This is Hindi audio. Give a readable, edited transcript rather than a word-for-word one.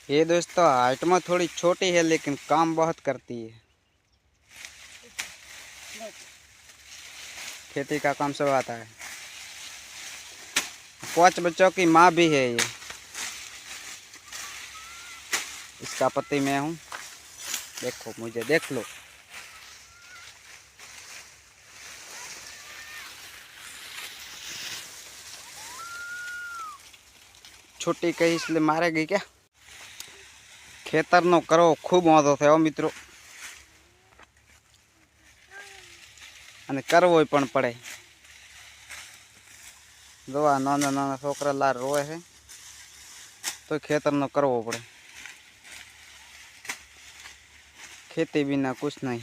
ये दोस्तों हाइट में थोड़ी छोटी है लेकिन काम बहुत करती है। खेती का काम सब आता है। 5 बच्चों की माँ भी है ये। इसका पति मैं हूँ। देखो मुझे देख लो। छोटी कही इसलिए मारे गई क्या। खेतर नो करવો खूब वांधो थयो मित्रों અને કરવો પણ પડે। જો આ નાના નાના છોકરા લાર રોવે છે તો ખેतर નો કરવો પડે। खेती बिना कुछ नहीं।